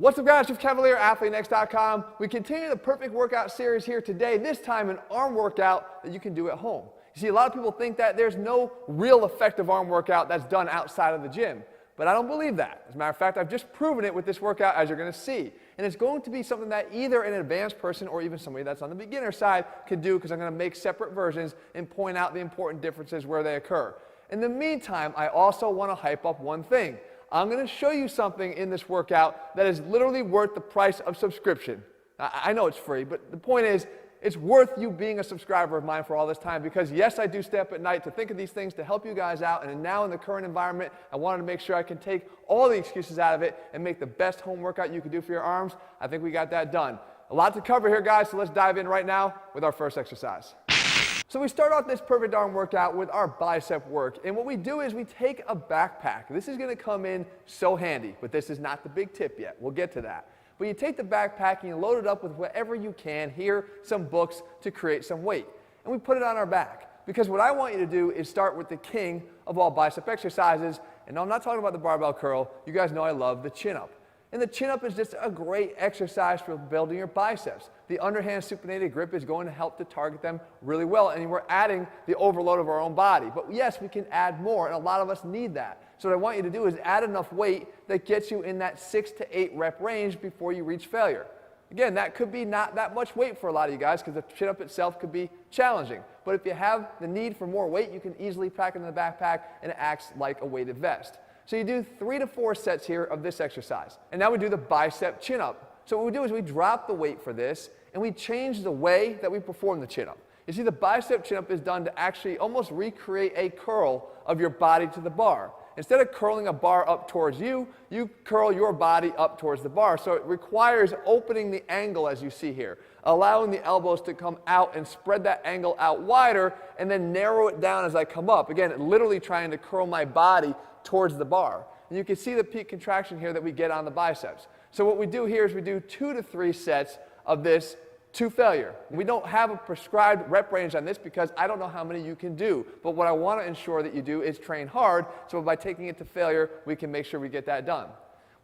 What's up guys, Jeff Cavalier, ATHLEAN-X.com. We continue the perfect workout series here today, this time an arm workout that you can do at home. You see, a lot of people think that there's no real effective arm workout that's done outside of the gym, but I don't believe that. As a matter of fact, I've just proven it with this workout, as you're going to see. And it's going to be something that either an advanced person or even somebody that's on the beginner side could do, because I'm going to make separate versions and point out the important differences where they occur. In the meantime, I also want to hype up one thing. I'm going to show you something in this workout that is literally worth the price of subscription. I know it's free, but the point is, it's worth you being a subscriber of mine for all this time, because yes, I do stay up at night to think of these things to help you guys out, and now in the current environment, I wanted to make sure I can take all the excuses out of it and make the best home workout you can do for your arms. I think we got that done. A lot to cover here, guys, so let's dive in right now with our first exercise. So we start off this perfect arm workout with our bicep work, and what we do is we take a backpack. This is going to come in so handy, but this is not the big tip yet. We'll get to that. But you take the backpack and you load it up with whatever you can, here, some books, to create some weight. And we put it on our back, because what I want you to do is start with the king of all bicep exercises, and no, I'm not talking about the barbell curl. You guys know I love the chin-up. And the chin-up is just a great exercise for building your biceps. The underhand supinated grip is going to help to target them really well, and we're adding the overload of our own body. But yes, we can add more, and a lot of us need that. So what I want you to do is add enough weight that gets you in that 6 to 8 rep range before you reach failure. Again, that could be not that much weight for a lot of you guys, because the chin-up itself could be challenging. But if you have the need for more weight, you can easily pack it in the backpack, and it acts like a weighted vest. So you do 3 to 4 sets here of this exercise. And now we do the bicep chin-up. So what we do is we drop the weight for this, and we change the way that we perform the chin-up. You see, the bicep chin-up is done to actually almost recreate a curl of your body to the bar. Instead of curling a bar up towards you, you curl your body up towards the bar. So it requires opening the angle, as you see here, allowing the elbows to come out and spread that angle out wider, and then narrow it down as I come up. Again, literally trying to curl my body towards the bar. And you can see the peak contraction here that we get on the biceps. So what we do here is we do 2 to 3 sets of this to failure. We don't have a prescribed rep range on this, because I don't know how many you can do. But what I want to ensure that you do is train hard, so by taking it to failure, we can make sure we get that done.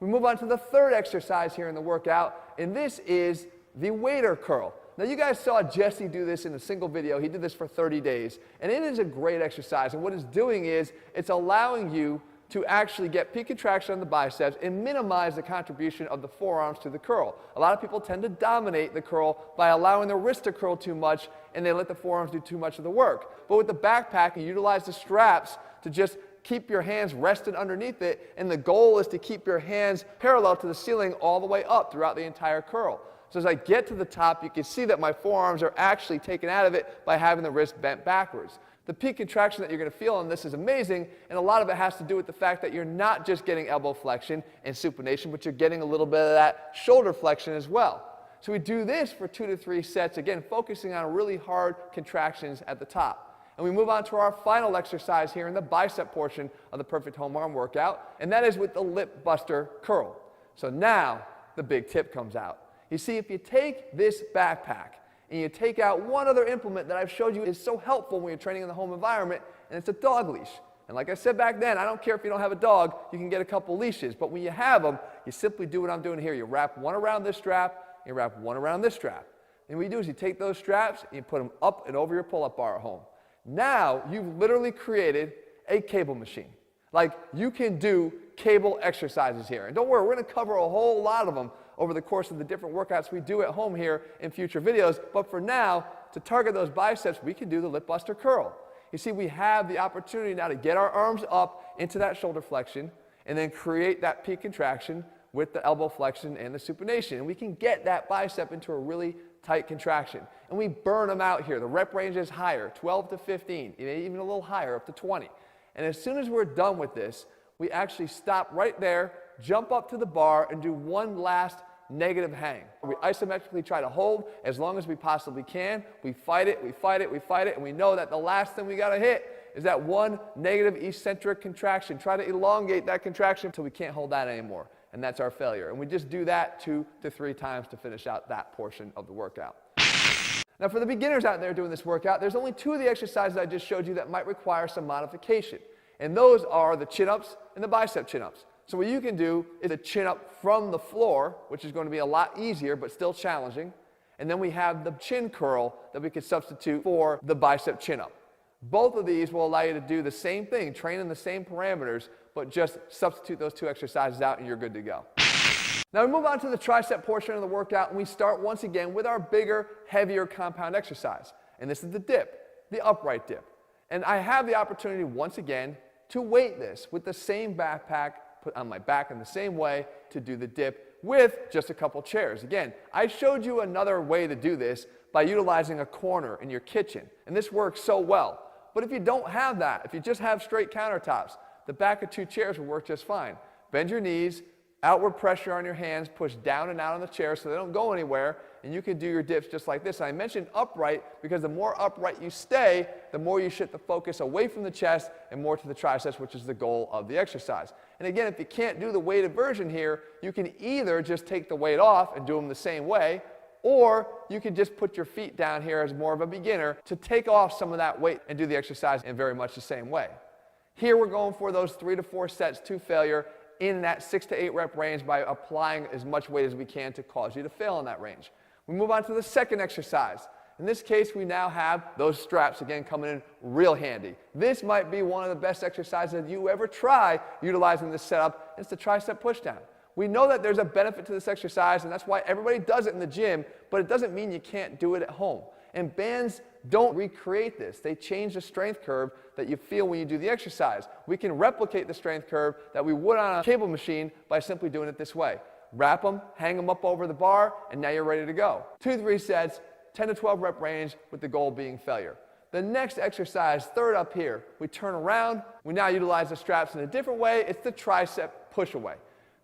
We move on to the third exercise here in the workout, and this is the waiter curl. Now you guys saw Jesse do this in a single video. He did this for 30 days, and it is a great exercise. And what it's doing is it's allowing you to actually get peak contraction on the biceps and minimize the contribution of the forearms to the curl. A lot of people tend to dominate the curl by allowing the wrist to curl too much, and they let the forearms do too much of the work. But with the backpack, you utilize the straps to just keep your hands rested underneath it, and the goal is to keep your hands parallel to the ceiling all the way up throughout the entire curl. So as I get to the top, you can see that my forearms are actually taken out of it by having the wrist bent backwards. The peak contraction that you're going to feel on this is amazing, and a lot of it has to do with the fact that you're not just getting elbow flexion and supination, but you're getting a little bit of that shoulder flexion as well. So we do this for 2 to 3 sets, again, focusing on really hard contractions at the top. And we move on to our final exercise here in the bicep portion of the perfect home arm workout, and that is with the lip buster curl. So now the big tip comes out. You see, if you take this backpack and you take out one other implement that I've showed you is so helpful when you're training in the home environment, and it's a dog leash. And like I said back then, I don't care if you don't have a dog, you can get a couple leashes. But when you have them, you simply do what I'm doing here. You wrap one around this strap, and you wrap one around this strap. And what you do is you take those straps and you put them up and over your pull-up bar at home. Now you've literally created a cable machine. Like, you can do cable exercises here. And don't worry, we're going to cover a whole lot of them over the course of the different workouts we do at home here in future videos. But for now, to target those biceps, we can do the lip buster curl. You see, we have the opportunity now to get our arms up into that shoulder flexion and then create that peak contraction with the elbow flexion and the supination. And we can get that bicep into a really tight contraction. And we burn them out here. The rep range is higher, 12 to 15, even a little higher, up to 20. And as soon as we're done with this, we actually stop right there, jump up to the bar, and do one last negative hang. We isometrically try to hold as long as we possibly can. We fight it, we fight it, we fight it, and we know that the last thing we got to hit is that one negative eccentric contraction. Try to elongate that contraction until we can't hold that anymore, and that's our failure. And we just do that 2 to 3 times to finish out that portion of the workout. Now for the beginners out there doing this workout, there's only 2 of the exercises I just showed you that might require some modification, and those are the chin-ups and the bicep chin-ups. So what you can do is a chin up from the floor, which is going to be a lot easier but still challenging. And then we have the chin curl that we could substitute for the bicep chin up. Both of these will allow you to do the same thing, train in the same parameters, but just substitute those two exercises out and you're good to go. Now we move on to the tricep portion of the workout, and we start once again with our bigger, heavier compound exercise. And this is the dip, the upright dip. And I have the opportunity once again to weight this with the same backpack, put on my back in the same way to do the dip with just a couple chairs. Again, I showed you another way to do this by utilizing a corner in your kitchen, and this works so well. But if you don't have that, if you just have straight countertops, the back of two chairs will work just fine. Bend your knees, outward pressure on your hands, push down and out on the chair so they don't go anywhere, and you can do your dips just like this. And I mentioned upright because the more upright you stay, the more you shift the focus away from the chest and more to the triceps, which is the goal of the exercise. And again, if you can't do the weighted version here, you can either just take the weight off and do them the same way, or you can just put your feet down here as more of a beginner to take off some of that weight and do the exercise in very much the same way. Here we're going for those 3 to 4 sets to failure in that 6 to 8 rep range by applying as much weight as we can to cause you to fail in that range. We move on to the second exercise. In this case, we now have those straps again coming in real handy. This might be one of the best exercises you ever try utilizing this setup. It's the tricep pushdown. We know that there's a benefit to this exercise, and that's why everybody does it in the gym, but it doesn't mean you can't do it at home. And bands don't recreate this. They change the strength curve that you feel when you do the exercise. We can replicate the strength curve that we would on a cable machine by simply doing it this way. Wrap them, hang them up over the bar, and now you're ready to go. 2 to 3 sets, 10 to 12 rep range, with the goal being failure. The next exercise, third up here, we turn around. We now utilize the straps in a different way. It's the tricep push away.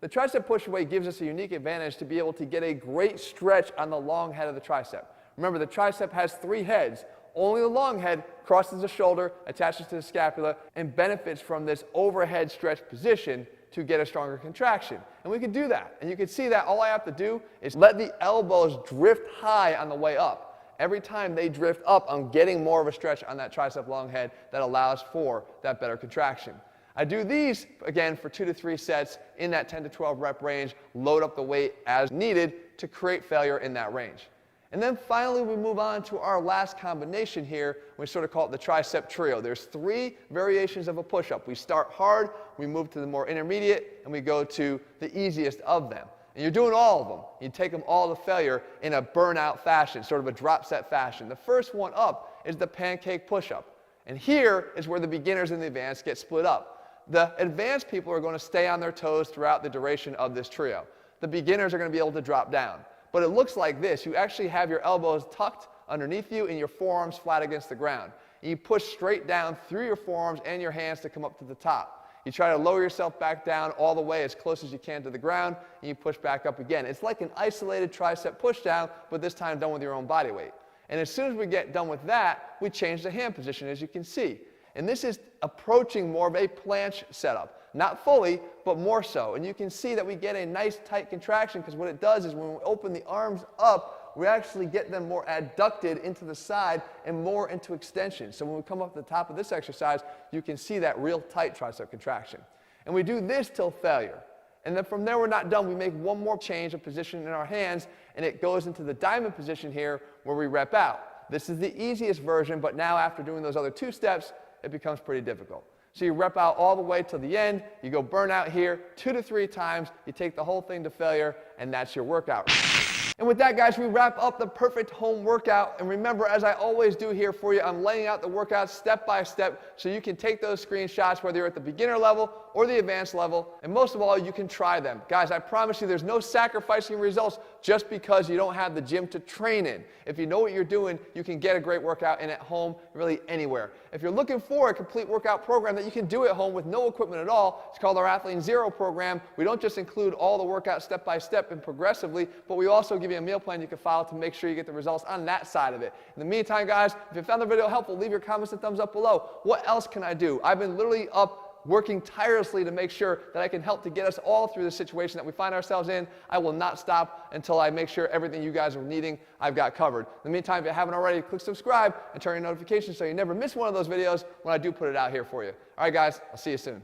The tricep push away gives us a unique advantage to be able to get a great stretch on the long head of the tricep. Remember, the tricep has 3 heads. Only the long head crosses the shoulder, attaches to the scapula, and benefits from this overhead stretch position to get a stronger contraction. And we can do that. And you can see that all I have to do is let the elbows drift high on the way up. Every time they drift up, I'm getting more of a stretch on that tricep long head that allows for that better contraction. I do these, again, for 2 to 3 sets in that 10 to 12 rep range, load up the weight as needed to create failure in that range. And then finally, we move on to our last combination here. We sort of call it the tricep trio. There's 3 variations of a push-up. We start hard, we move to the more intermediate, and we go to the easiest of them. And you're doing all of them. You take them all to failure in a burnout fashion, sort of a drop set fashion. The first one up is the pancake push-up. And here is where the beginners and the advanced get split up. The advanced people are going to stay on their toes throughout the duration of this trio. The beginners are going to be able to drop down. But it looks like this. You actually have your elbows tucked underneath you and your forearms flat against the ground. And you push straight down through your forearms and your hands to come up to the top. You try to lower yourself back down all the way as close as you can to the ground, and you push back up again. It's like an isolated tricep pushdown, but this time done with your own body weight. And as soon as we get done with that, we change the hand position, as you can see. And this is approaching more of a planche setup. Not fully, but more so. And you can see that we get a nice tight contraction, because what it does is when we open the arms up, we actually get them more adducted into the side and more into extension. So when we come up to the top of this exercise, you can see that real tight tricep contraction. And we do this till failure. And then from there, we're not done. We make one more change of position in our hands, and it goes into the diamond position here where we rep out. This is the easiest version, but now after doing those other 2 steps, it becomes pretty difficult. So you rep out all the way to the end, you go burnout here 2 to 3 times, you take the whole thing to failure, and that's your workout. And with that, guys, we wrap up the perfect home workout. And remember, as I always do here for you, I'm laying out the workouts step by step so you can take those screenshots whether you're at the beginner level or the advanced level. And most of all, you can try them. Guys, I promise you there's no sacrificing results just because you don't have the gym to train in. If you know what you're doing, you can get a great workout in at home, really anywhere. If you're looking for a complete workout program that you can do at home with no equipment at all, it's called our Athlete Zero program. We don't just include all the workouts step by step and progressively, but we also give you a meal plan you can follow to make sure you get the results on that side of it. In the meantime, guys, if you found the video helpful, leave your comments and thumbs up below. What else can I do? I've been literally up working tirelessly to make sure that I can help to get us all through the situation that we find ourselves in. I will not stop until I make sure everything you guys are needing, I've got covered. In the meantime, if you haven't already, click subscribe and turn on your notifications so you never miss one of those videos when I do put it out here for you. All right, guys, I'll see you soon.